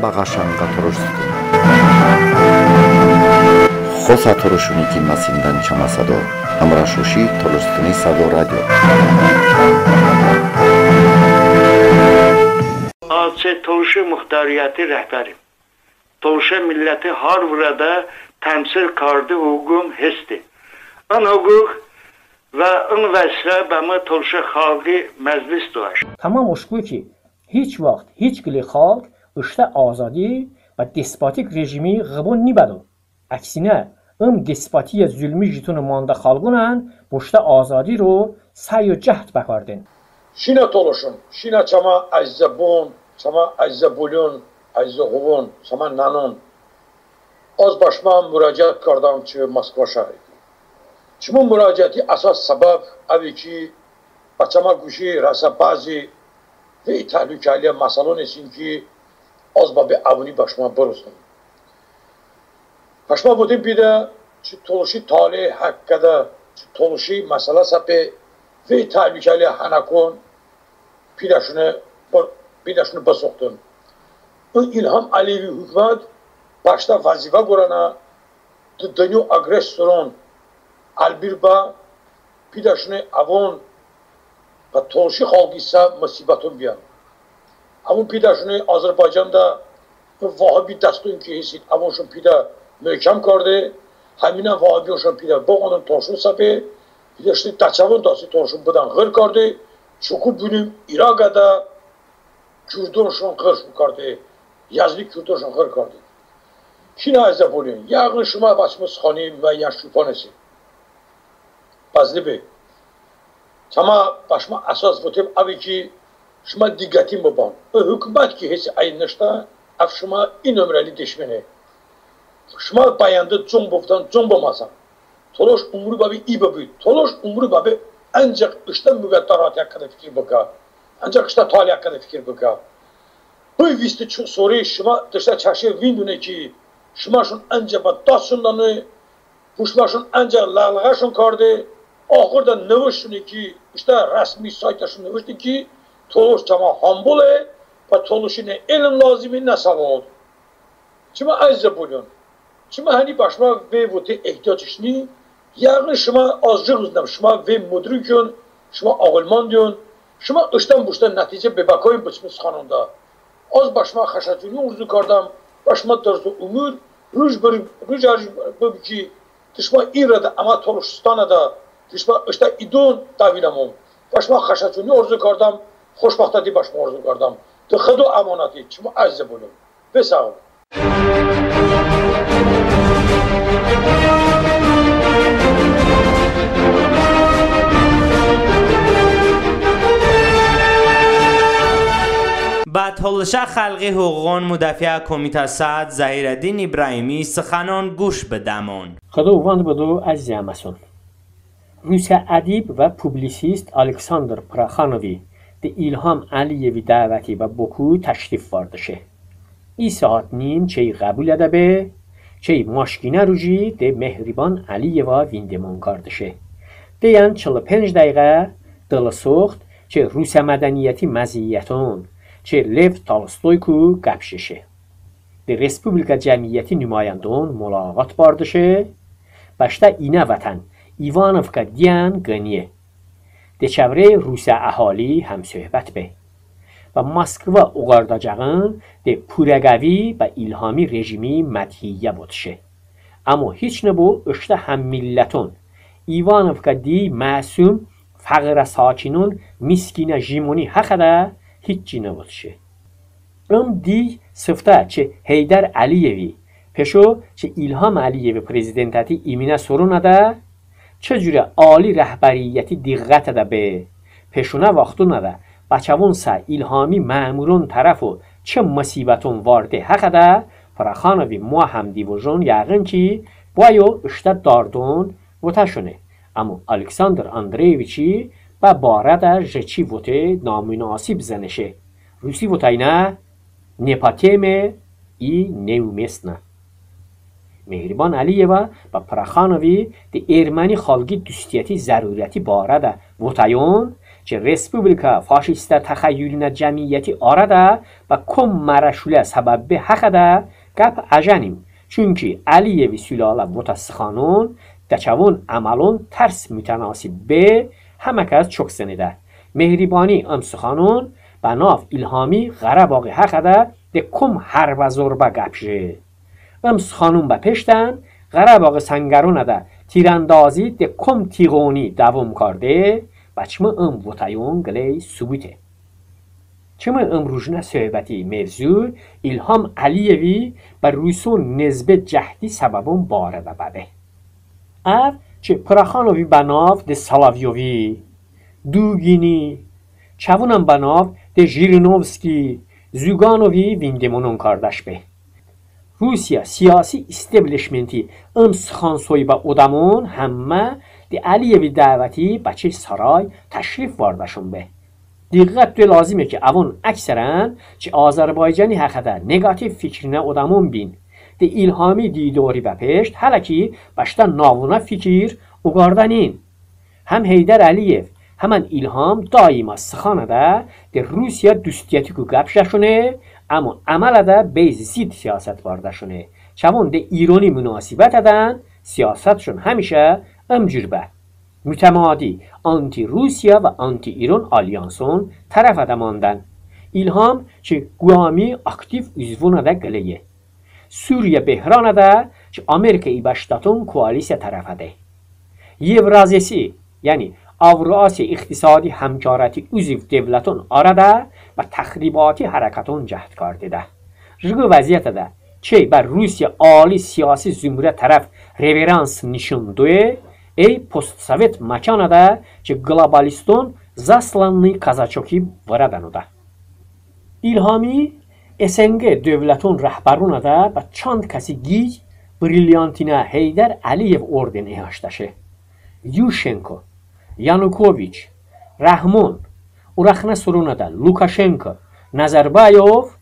бағашанға тұрышты. Хоса тұрышыны кимасиндан чамасадо, амрашуши тұрыстыны садо радио. Ağaçı Toluşu muhtariyeti rəhbərim. Toluşu milleti Harvard'da temsil kardı hukukum hesti. An hukuk ve an vəslə bəmə Toluşu xalqı məclis dolaş. Tamam oşku ki, hiç vaxt, hiç gili xalq ışta azadi ve despotik rejimi qıbun nibədu. Əksine, despatiya zulmü jitunu manda xalqınan boşta azadi ro sayo cəhd bəkardın. Şina Toluşun, şina çama əzizə bun, çama əzizə bulun, əzizə huvun, çama nanun. Az başma müraciət kardam ki Moskva şəhəri. Çimun müraciəti əsas səbəb əvi ki, açama quşi, rəsə bazı və təhlükəliyə masalon etsin ki, az babi əvuni başma bırızdım. Başma budun bir də ki, Toluşi talih haqqədə, ki, Toluşi məsələ səpi və təhlükəliyə hənəkon pidəşini basıqdın. İlham Aliyevi hükümet başta vazife görana dönüyor agresorun albirba pidəşini avon və Toluşi xalqisa musibatın biyan. Avon pidəşini Azərbaycanda vahabi dəstun ki hisit avon şun pidə möhkəm kardı. Həminə vahabi şun pidə boğanın Toluşun səbi pidəşini dəçavun dası Toluşun budan ғır kardı. Çünkü bugün Irak'da Kürdün şun ғır kardı. Yazlı Kürdün şun ғır kardı. Kina azə bolun. Yağın şuma başımız xanim və yaşlıfanesi. Bazlı bey. Ama başıma əsas votem abi ki şuma diqqətim baban. Hükümet ki hesi ayınlaşda af şuma in ömrəli deşmeni. Şuma bayandı Cumbovdan Cumbomasa. Toloş umru babi iyi babi. Toloş umru babi ancak işte müveddarat hakkında fikir baka. Ancak işte tali hakkında fikir baka. Bu visti soruyu şuma dışta çarşıya vindune ki şuma şun ancak battasındanı şuma şun ancak lağlığa şun kardı. Ahırda növüşünü ki işte resmi sayta şun növüştü ki Toloş çama hambule ve Toluş'u ne elin lazimi ne savod. Çima azze bulun. Çima hani başıma ve vote ihtiyaç işini yani şuma azıcık uzdam. Şuma ve müdürükün, şuma ağılman diyorsun. Şuma ıştan buştan netice bebakayın bıçmış kanunda. Az başıma xaşacını urzu kardam. Başıma darzu umur. Rüj arjı ki dışma İra'da ama Toluşistan'da dışma işte idun davilamım. Başıma xaşacını urzu kardam. Xoşbaxta di başıma urzu kardam. Tıxıdu amanati. Çima azze bulun. Ve sağ ol. با تولشه خلقی حقوقان مدافع کمیته سعد ظهیرالدین ابراهیمی سخنان گوش بدمان. خدا اوان بدو عزیز امسون. روس ادیب و پوبلیسیست الکساندر پراخانوی ده ایلهام علیوی دعوتی و بکو تشریف واردشه. ای ساعت نیم چه قبول ادبه چه ماشکینه روژی ده مهریبان علیوا ویندمان کردشه. ده یان 45 دقیقه دل سوخت چه روس مدنیتی مزیتون چه لو تالستوی کو گپششه. ده رسپوبلیکا جمعیتی نمایندون ملاقات باردشه. باشتا اینه وطن ایوانوفکا دیان گنیه. ده چوره روس اهالی هم صحبت به. و مسکوا اوغارداجاغن ده پورگاوی و ایلهامی رژیمی مدهیه بودشه. اما هیچ نبو اشته هم ملتون. ایوانوفکا دی معصوم فقر ساکنون مسکین جیمونی حقده هیچی نبودشه. دی سفته چه هیدر علیوی پشو چه ایلهام علیوی پرزیدنتاتی ایمینه سرونه ده چجوره عالی رهبریتی دقت ده به پشونه وقتونه ده بچه‌ون سا ایلهامی مامورون طرفو چه مصیبتون وارده حقده پراخانوی ما هم دیوژون یقین کی بایو اشته داردون و تشونه. اما الکساندر اندریویچی با بارد جچی وته نامناسب زنشه. روسی وتای نه نپاتیمه ای نیومسنه. مهربان علیوا با پراخانوی دی ارمنی خالگی دوستیتی ضرورتی بارد وتایون که Respublika faşistler təxəyyülünə cəmiyyəti arada və kom mərəşülə səbəbi haqqada qap ajanim. Çünki Əliyevi sülalə mütəssixanın دچوان عملون ترس متناسب به همه کس چک سنیده مهربانی ام سخانون و ناف الهامی غرباقی حقده ده کم هر و زربه گپشه ام سخانون به پشتن غرباقی سنگرونه ده تیراندازی ده کم تیغونی دوام کرده بچمه ام وطایون گلی ثبوته چمه ام روشنه صحبتی موضوع الهام علیوی بر روسون نسبت جهدی سببون بارده بده ار چه پراخانوی بناف ده سالاویوی دوگینی چوونم بناف ده ژیرینوفسکی زوگانوی ویندمونون کاردش به روسیا سیاسی استبلیشمنتی ام سخانسوی با ادامون همه ده علیوی دعوتی بچه سرای تشریف واردشون به دقت ده لازمه که اون اکثرا چه آذربایجانی حقیقتا نگاتیو فکرینه ادامون بین ده ایلهامی دیداری و پشت حالا başta navuna fikir ugardanin. Hem Heydər Əliyev, hemen İlham daima sıxanada de Rusiya düstiyeti ku qapşaşune, ama amalada beyz zid siyaset vardaşune. Çavun de İroni münasibet eden siyasetşun hemişe ömcürbe. Mütemadi anti-Rusiya ve anti-İran alyanson taraf edemandan. İlham ki guami aktif üzvuna da geliye. Suriye Behran'a da Amerika İbaştat'ın koalisya tarafıdır. Yevrasiyasi yani Avrasya İktisadi Hamkarati üzv devletin arada ve tahribati harekatın cehd kardıdır. Rıgı vaziyette de ki ber Rusya ali siyasi zümre taraf reverans nişandığı ey post-sovet makana da ki globalistun zaslanlı kazaçoki varadanıdır. İlhami SNG devletin rəhbəruna da və çand kəsi giy brilyantina Heydər Əliyev ordeni ehaştaşı. Yushchenko, Yanukovych, Rahmon, Uraxna suruna da Lukashenko, Nazarbayov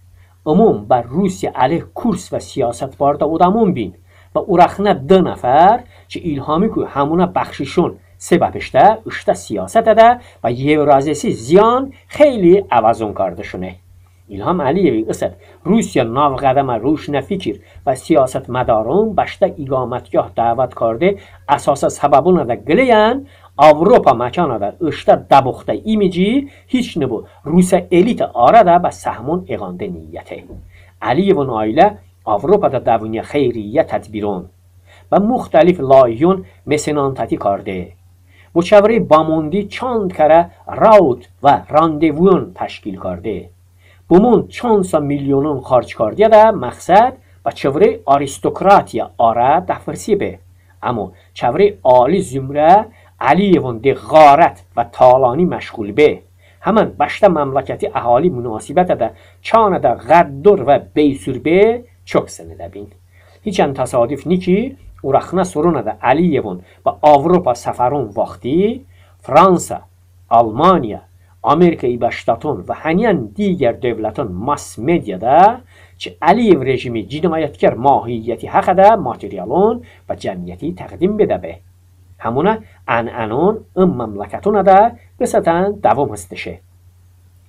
umum bər Rusiya əleyh kurs və siyasət barda odamon bin və Uraxna dö nəfər ki İlhami ku hamuna bəxşişun sebəbişdə ışda siyasət edə və Yevrasiyasi ziyan xeyli əvazon kardışını. İlham Əliyevi qısad Rusiya navqədəmə روشن fikir və siyasət mədarın başda iqamətgah dəvət kardı əsasa səbəbuna da qiləyən Avropa məkana da ışda dabuxda imici hiç ne bu Rusiya elita arada və səhmun eğandı niyyəti. Əliyevin ailə Avropada davuniya xeyriyyə tədbirun və müxtəlif layihun mesenantati kardı. Bu çevre bamondi çand kərə raut və randevun təşkil kardı. Bumun çansa milyonun xarc kardiya da məqsəd və çevre aristokratiya ara dəfirsi be. Amma çevre ali zümrə Əliyevin de ғarət və talani məşğul be. Həmən başda məmləkəti əhali münasibətə də çanə də qəddor və beysür be çox sənədə bin. Hiçən təsadüf ni ki, Uraxna soruna da Əliyevin və Avropa səfərun vaxtı Fransa, Almaniya, Amerika İbaştatın və həniyən digər dövlətin mass mediada ki Əliyev rejimi cinayətkar mahiyyəti haqqında materialın və cəmiyyəti təqdim edə be. Hamuna ənənun məmləkətuna da qısatan davam istəşə.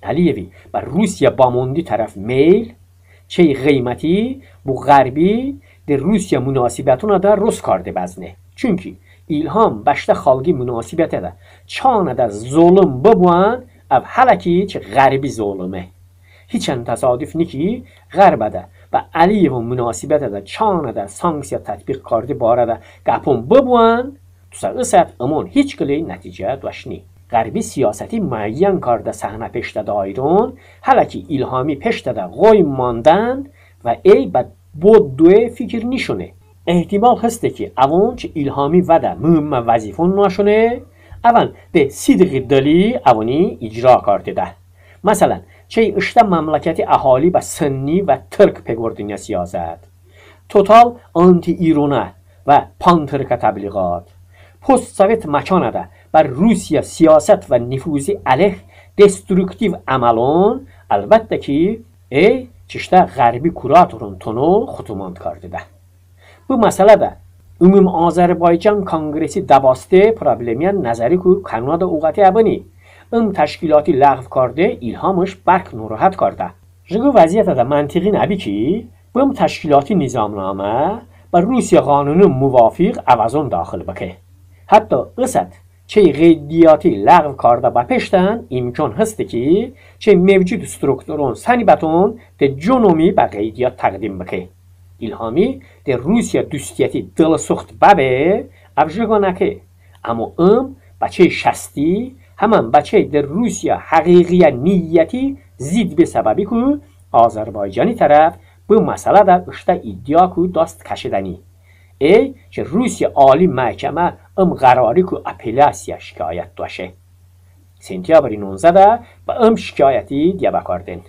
Əliyevi və Rusiya bamondi tərəf meyl çey qiyməti bu qərbi de Rusiya münasibətuna da Rus kardı bəzni. Çünki İlham başda xalqi münasibətə də çanə də zulüm bubuan ev حالا که غربی ظلمه هیچن تصادف نیکی غربه ده و علیه و مناسبت ده چانه ده سانکسیا تطبیق کرده باره ده گپون ببوان تو سقصت امون هیچ کلی نتیجه دوشنی غربی سیاستی معین کرده صحنه پشت دایرون حالا که ایلهامی پشت ده غوی ماندن و ای بد بود دوی فکر نیشونه احتمال هسته که اون چه ایلهامی و ده مهم وظیفون ناشونه اول به صدق دلی اوانی اجرا کرده ده. مثلا چه اشته مملکت اهالی و سنی و ترک پگوردنیا سیاست. توتال آنتی ایرونه و پانترک تبلیغات. پست سویت مکانه ده بر روسیا سیاست و نفوذی علیه دسترکتیو عملان البته که ای چشته غربی کوراتورون تونو خطوماند کرده ده. bu مسئله ده Ümum Azərbaycan Kongresi dabasты problemiyan nəzəri ku kanuna da uğati abini. تشکیلاتی لغو کرده ایلهامش برک ناراحت کرده. جگو وضعیت ده منطقی نبی کی بم تشکیلاتی نظامنامه و روسیه قانون موافق عوضان داخل بکه. حتی قصد چه قیدیاتی لغو کرده با پشتن امکان هسته که چه موجود سترکتورون سنی بتون ده جنومی با قیدیات تقدیم بکه. ایلهامی ده روسیه دوستیتی دل سخت ببه افجگانه که اما بچه شستی همان بچه در روسیه حقیقی نیتی زید به سببی که آذربایجانی طرف به مسئله در اشته ایدیا که دست کشیدنی ای که روسیه عالی محکمه قراری که اپلاسیا شکایت داشته. سنتیابر 19 با شکایتی دیا بکردن.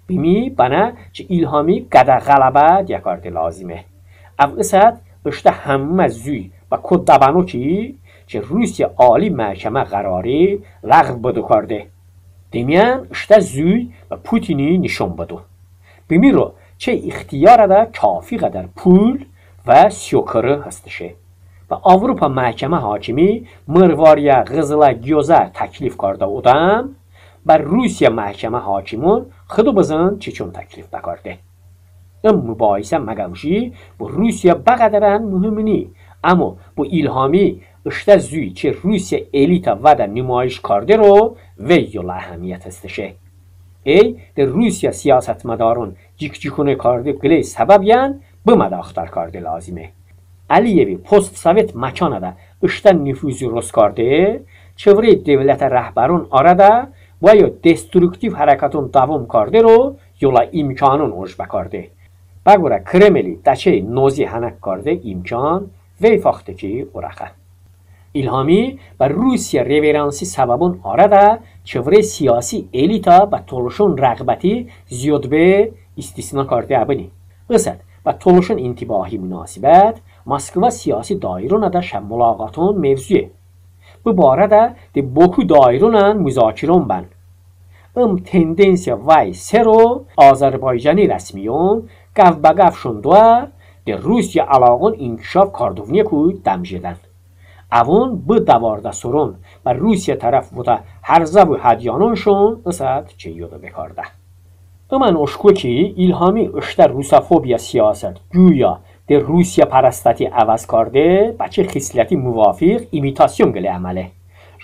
بیمی بنا چه ایلهامی قدر غلبه دیا کرده لازمه. افقصد اشته همه زوی و کد دبانو که روسیه عالی محکمه قراری لغو بدو کرده. دیمیان اشته زوی و پوتینی نشون بدو. بیمی رو چه اختیار ده کافی قدر پول و سیوکره هستشه. و آوروپا محکمه حاکمی مرواریا غزل گیوزه تکلیف کرده بودم بر روسیه محکمه حاکمون خودو بزن چون تکلیف نکرده. مباحثه مگوشی با روسیه بقدرن مهم نی اما با ایلهامی اشته زوی چه روسیه الیتا و در نمایش کرده رو ویول اهمیت هستشه. ای در روسیه سیاست مدارون جیکونه کرده گله سببیان به مداختر کرده لازمه. علیوی پست سویت مکانه ده اشته نفوذی روز کرده چوره دولت رهبرون آرده و یا دسترکتیو حرکتون دوام کرده رو یولا امکانون اوش بکرده. بگوره کرملی دچه نوزی هنک کرده امکان وی فاخته که ارخه. ایلهامی و روسیه ریورانسی سببون آرده چوره سیاسی الیتا و طولشون رغبتی زیاد به استثناء کرده ابنی. قصد و طولشون انتباهی مناسبت مسکو سیاسی دایرون ده ملاقاتون موضوعه. به باره ده بوکو دایرونن مذاکرون بن. تندنسیا وای سرو آذربایجانی رسمیون گف بگف شندوه ده روسیه علاقون انکشاف کاردونیه که دمجیدن. اوون به دوارده سرون و روسیه طرف بوده هرزه و هدیانونشون اصد چه یوده بکارده. من اشکو که ایلهامی اشتر روسافوبیا سیاست گویا در روسیه پرستتی عوض کرده بچه خصلتی موافق ایمیتاسیون گله عمله.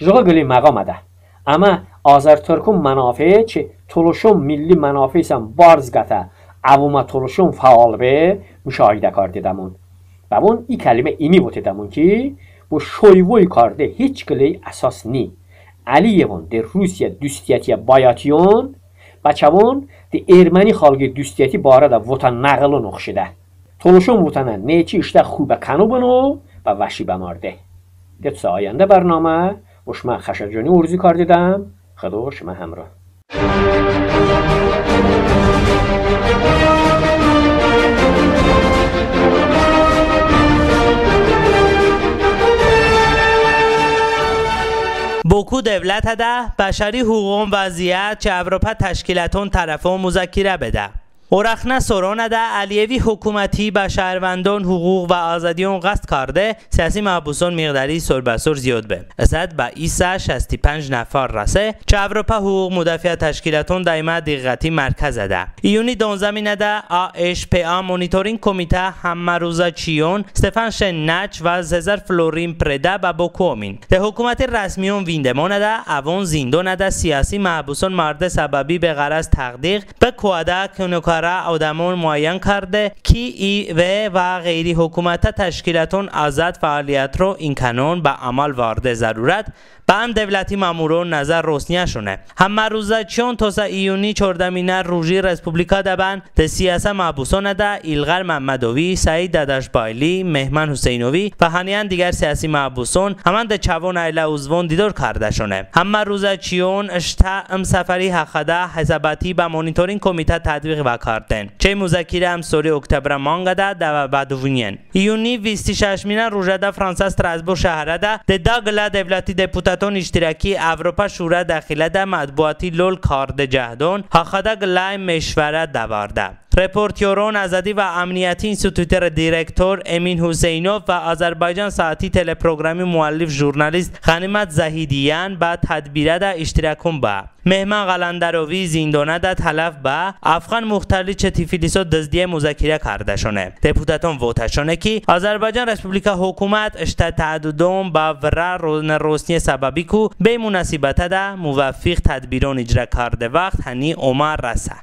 جغا گله مقام ده. اما آذرترکون منافع چه طولشون ملی منافع سم بارز گته عووما طولشون فعال به مشاهده کرده دمون. و اون ای کلمه ایمی بوده دمون که با شویوی کرده هیچ گله اساس نی. علیون در روسیه دوستیتی بایاتیون بچه‌ون دی ارمنی خالق دوستیتی باره دا وطن نقل نقشده. طولشون وطنه نیچی اشته خوبه کنو بنو و وشی بمارده. دیت ساینده برنامه وشما خشجانی ارزی کار دیدم خدا شما همراه. بوکو دولت ده بشری حقوق وضعیت چه اروپا تشکیلاتون طرفه و مذاکره بده. اورخنه سرونه ده علیوی حکومتی به شهروندان حقوق و آزادیون قصد کرده سیاسی محبوسان مقداری سر به سر زیاد به. اسد به ایسا 65 نفر رسه چه اروپا حقوق مدافع تشکیلاتون دائما دقتی مرکز ده. ایونی 12 ده AHPA مونیتورینگ کمیته همه روزا چیون استفان شنچ و ززر فلورین پرده به بوکومین. ده حکومت رسمیون ویندمون ده اوان زندان ده سیاسی محبوسان مرد سببی به غرض تقدیق به کوده کنوکار آدمان معین کرده که ای و غیری حکومت تشکیلاتون آزاد فعالیت رو این کانون به عمل وارد ضرورت به هم دولتی مامورون نظر روسنیه شونه. همه روزه چون توسا ایونی 14 روژی رسپوبلیکا دبن ده سیاسه محبوسان ده ایلغر محمدوی، سعید داداشبایلی، مهمن حسینوی و هنیان دیگر سیاسی محبوسان همان ده چوان ایله اوزوان دیدار کرده شونه. همه روزه چیون اشتا سفری حقده حساباتی به مونیتورینگ کمیته تطبیق وکردن. چه مذاکره هم سوری اکتبر مانگده ده و بدوینین. ایونی 26 روژه ده فرانسه استراسبورگ شهره ده داگلا دولتی دپوتاتون اشتراکی اروپا شورا داخله ده مطبوعاتی لول کارد جهدون حقده گلای مشوره دوارده. رپورتیورون آزادی و امنیتی اینستیتوت دیرکتور امین حسینوف و آذربایجان ساعتی تلپروگرامی مؤلف ژورنالیست غنیمت زاهیدیان با تدبیره da iştirakun ba. Mehman Qalandarovi zindona da talaf ba. Afgan muxtarli Tifliso dazdiye muzakire karde shone. Deputaton vota shone ki Azerbaycan Respublika hukumat ishta ta'addudum ba vra rosni sababi ku be munasibata da muwaffiq tadbiron ijra karde vaqt hani Omar rasa.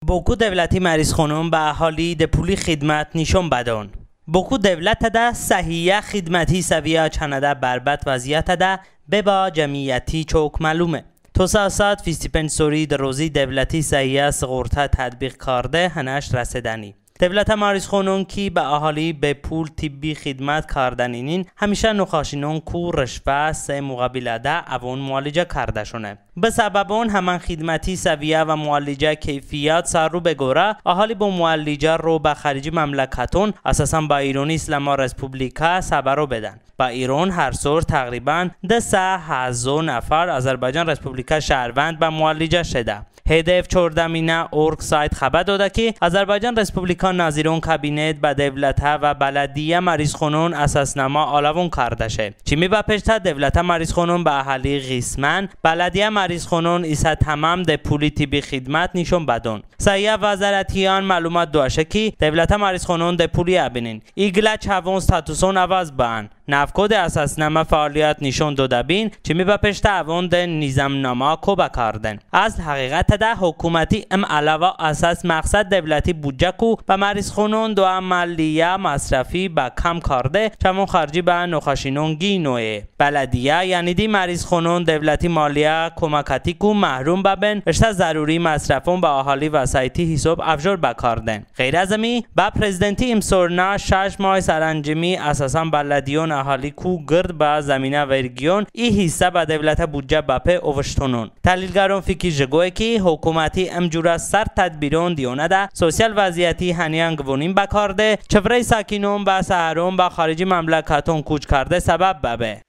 بوکو دولتی مریض خانم به اهالی ده پولی خدمت نشون بدن. بوکو دولت ده صحیح خدمتی سویه چنده بربط وضعیت ده به با جمعیتی چوک معلومه. تو سیاست فیستیپن سوری در روزی دولتی صحیح سغورته تطبیق کرده هنش رسیدنی. دولت مریض خانم کی به اهالی به پول طبی خدمت کردنینین همیشه نخاشینون کو رشوه سه مقابل ده اون معالجه کرده شونه. به سبب اون همان خدمتی سویه و معالجه کیفیت سر رو بگوره اهالی با معالجه رو به خارج مملکتون اساسا با ایرانی اسلامی رسپوبلیکا سبرو بدن. با ایران هر سال تقریبا 10,000 نفر آذربایجان رسپوبلیکا شهروند به معالجه شده. هدف 14 مینه اورگ سایت خبر داده که آذربایجان رسپوبلیکا ناظرون کابینت به دولت و بلدیه مریض خانون اساسنامه آلاون کرده شه. چیمی با پشت دولت مریض خانون به اهالی قسمن بلدیه مریض خانون ایسا تمام ده پولی طبی خدمت نشون بدون. سایه وزارتیان معلومات داشته که دولت مریض خانون ده پولی ابینین. ایگلا چوون ستاتوسون آواز بان. نفکود اساسنامه فعالیت نشون داده بین چیمی با پشت اوان ده نظامنامه کو بکاردن. از حقیقت ده حکومتی ام علاوه اساس مقصد دولتی بودجه کو با مریض خانون دو عملیه مصرفی با کم کرده چمون خارجی با نخاشینون گینوه. بلدیه یعنی دی مریض خانون دولتی مالیه کمکاتی کو محروم ببن اشتا ضروری مصرفون با اهالی وسایتی حساب افجار بکاردن. غیر از می با پرزیدنتی امسورنا 6 ماه سرانجامی اساسا بلدیون اهالی کو گرد با زمینه ورگیون ای حصه با دولت بودجه باپه اوشتونون. تحلیلگران فکر جگوه کی حکومتی امجورا سر تدبیرون دیونه ده سوسیال وضعیتی هنیان گونین بکارده چفره ساکینون با سهرون با خارجی مملکتون کوچ کرده سبب ببه.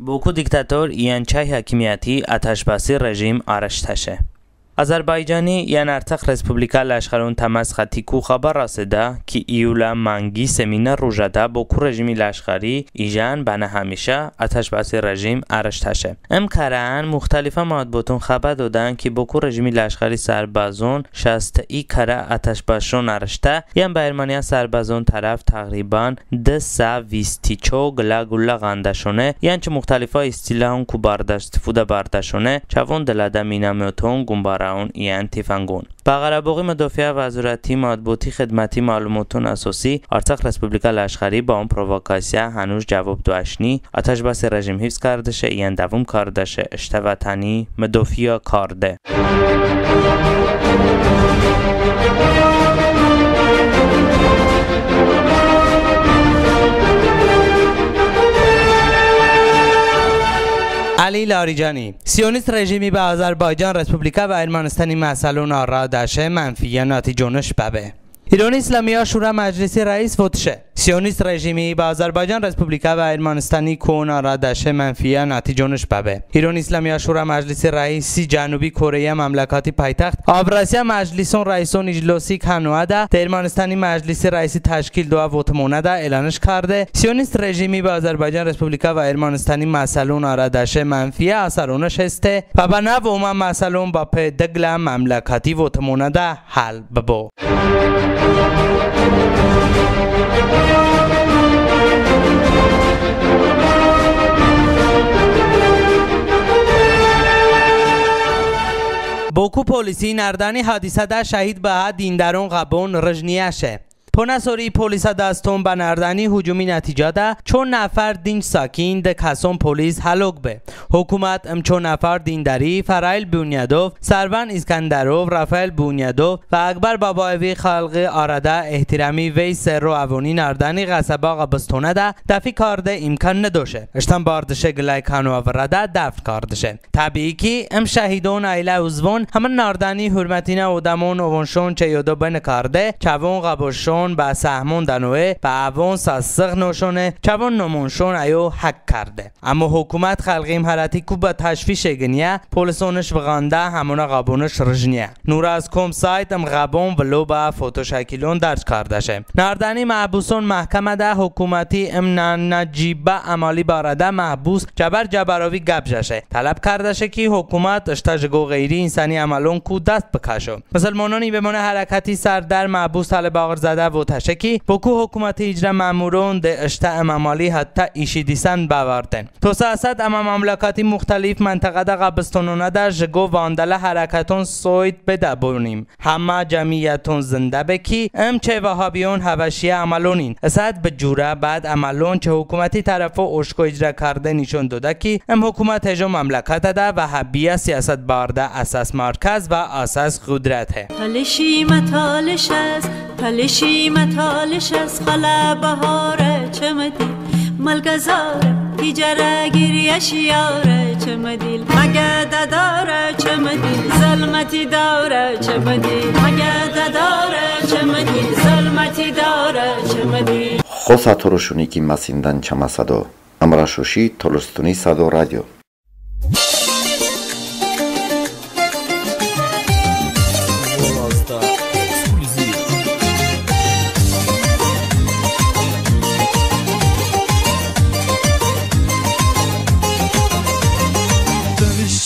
بوکو دیکتاتور یانچای حکمیتی آتشبسی رژیم آرشتشه. آذربایجانی یان ارتق رسپوبلیکا لشخرون تماس خطی کو خبر رسیده که ایولا منگی سمینار روژده بوکو رژیمی لشخری ایجان بنا همیشه آتشبسی رژیم آرشتشه. امکاران مختلفه مطبوعاتون خبر دادن که بوکو رژیمی لشخری سربازون 60 کره آتشبسشون آرشته یان به ارمنیا سربازون طرف تقریبا 224 گلا غنده شونه یان چه مختلفه استیلاون کو بارداشت فوده بارداشونه چوون دلاده مینامیوتون گنبار اون ایان تیفنگون. بغربوغی مدافع وزارتی مطبوعاتی خدمتی معلوماتون اساسی ارتق رسپوبلیکا لشخری با اون پرووکاسیا هنوز جواب دوشنی آتشبس رژیم حفظ کرده شه ایان دوام کرده شه اشته وطنی مدافع کرده. علی لاریجانی سیونیست رژیمی به آذربایجان رسپوبلیکا و ارمنستانی مسئلون آرا دشه منفی ناتیجونش ببه. ایران اسلامی شورا مجلس رئیس ووتشه. سیونیست رژیمی به آذربایجان رسپوبلیکا و ارمنستانی کون آرا دشه منفی ناتیجونش ببه. ایران اسلامی شورا مجلس رئیس جنوبی کره مملکتی پایتخت آبراسیا مجلسون رئیسون اجلاسی کنواده در ارمنستانی مجلس رئیسی تشکیل دو ووتمونده اعلانش کرده. سیونیست رژیمی به آذربایجان رسپوبلیکا و ارمنستانی مسئلون آرا دشه منفی اثرونش هسته و به نوع اومم مسئلون با پدگل مملکتی ووتمونده حل ببو. بوکو پولیسی نردانی حادثه ده شهید به دیندارون غبون رجنیه شه. پونسوری پلیس دستون به نردانی هجومی نتیجه ده چون نفر دین ساکین ده کسون پلیس هلوک به حکومت چون نفر دینداری فرایل بونیادوف سروان اسکندروف رافائل بونیادوف و اکبر بابایوی خلق آرده احترامی وی سر رو اوانی نردانی قصبا قبستونه ده دفی کارده امکان ندوشه اشتن باردشه گلای کانو ورده دفت کاردشه طبیعی که شهیدون ایله اوزون همه نردانی حرمتینه اودمون اوونشون چه یودو بین کارده چوون قبوشون به سهمون دنوه و اوون ساسق نوشونه چوون نمونشون ایو حق کرده اما حکومت خلقیم حالتی کو به تشویش گنیه پولیسونش وغانده همونا قابونش رجنیه نور از کم سایت غابون ولو با فوتو شکلون درج کرده شه نردانی محبوسون محکمه ده حکومتی نجیبه عمالی بارده محبوس جبراوی گب جشه طلب کرده شه که حکومت اشتاجگو غیری انسانی عملون کو دست بکشو مسلمانانی به من حرکتی سر در محبوس طلب آغر زده و تشکی بکو حکومت اجرا مامورون ده اشتا عمالی حتی ایشی دیسن باوردن تو سیاست اما مملکاتی مختلف منطقه ده قبستانونه در جگو واندل حرکتون سوید بده بونیم همه جمعیتون زنده بکی چه وهابیون حبشیه عملونین اسد به جوره بعد عملون چه حکومتی طرف اشکو اجرا کرده نشون داده که حکومت هجو مملکت ده و حبیه سیاست بارده اساس مرکز و اساس قدرت پلشی متالش است خلا بهاره چمدی ملگزاره تیجره گیریش یاره چمدیل مگه داره چمدیل ظلمتی داره چمدیل مگه داره چمدیل ظلمتی داره چمدیل خوصا تروشونی که مسیندن چمسدو امراشوشی تولستونی صدو رادیو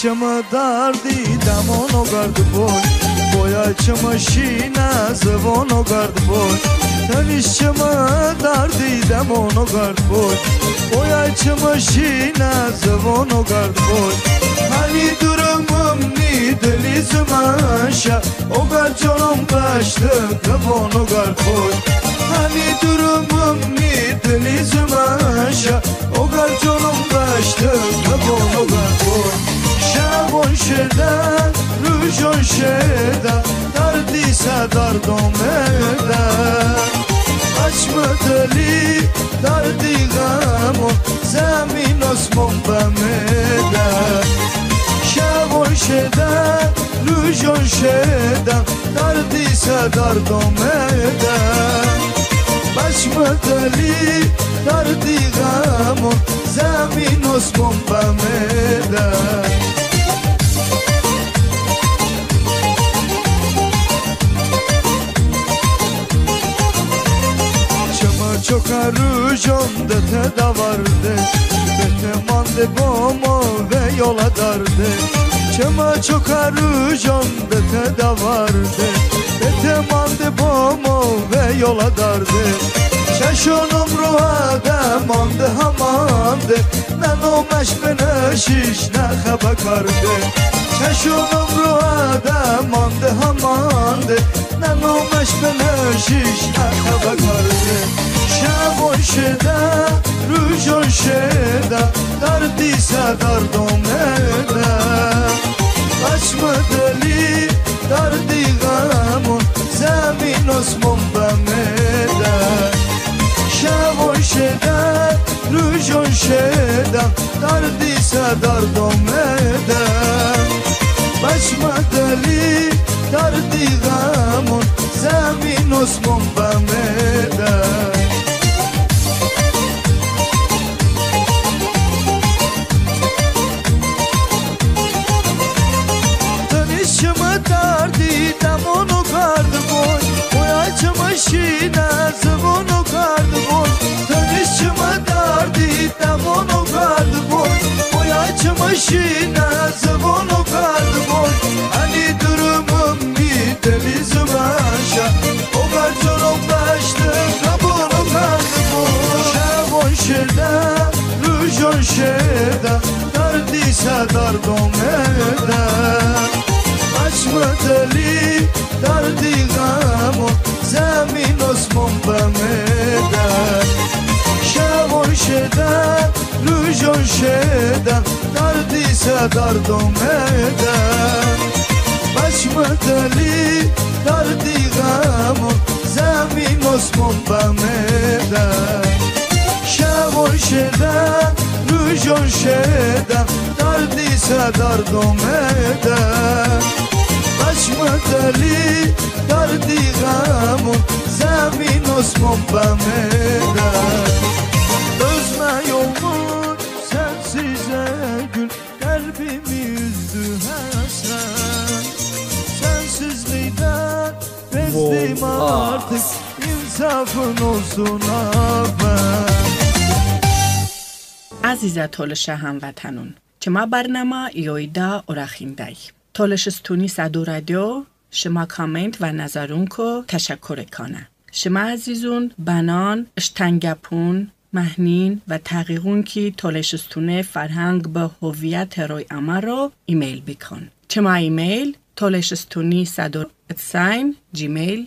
Çama dardi damono gard boy boya çama şina zvono gard boy Taniş çama dardi damono gard boy boya çama şina zvono gard boy Hani durumum ni delizim aşa o gard canım kaçtı zvono gard boy Hani durumum ni delizim aşa o gard canım kaçtı zvono gard boy شبون شدن روشون شدن دردی دردم بدن açma deli دردی غمون زمین اسمون بمدن شبون شدن روشون شدن دردی دردم بدن açma deli دردی غمون زمین اسمون بمدن Çok arıcım da te davardı Betemandı bomo ve yola dardı Çema çok arıcım da te davardı Betemandı bomo ve yola dardı Şaşonum ruhada mandı hamandı Nano meşbene şiş ne xabakardı Şaşonum ruhada mandı hamandı Nano meşbene şiş ne xabakardı شبون شده روشون شده دردی دردم بده چشم دلی دردی غمون زمین اسمون بمده شبون شده روشون شده دردی دردم بده چشم دلی دردی غمون زمین اسمون بمده Damono gardı boy Boyacıma şina zvono gardı boy Tanışıma dardi damono gardı boy Boyacıma şina zvono gardı boy Hani durumum bir delizim aşa O garçonum başlı kabuğunu gardı boy Şavon şeda rujon şeda Dardisa dardom eda açma deli دردی غمون زمین اسمون بمدن شبون شدن روزون شدن دردی دردم eden Başmıdali derdi gamon Zemin osmon bameden Şevon şeden Rujon şeden Derdi dardom eden Başmıdali derdi gamon Zemin osmon bameden Özme yolun sensize gül Kalbimi üzdü hasret Sensizliğden bezdim artık İnsafın olsun ağabey عزیزتولش هموطنون شما برنامه یویدا اورخیندای تولشستونی صدو رادیو شما کامنت و نظرون کو تشکر کنه شما عزیزون بنان اشتنگپون مهنین و تحقیقون کی تولشستونه فرهنگ به هویت روی اما رو ایمیل بکن شما ایمیل تولشستونی صدو @gmail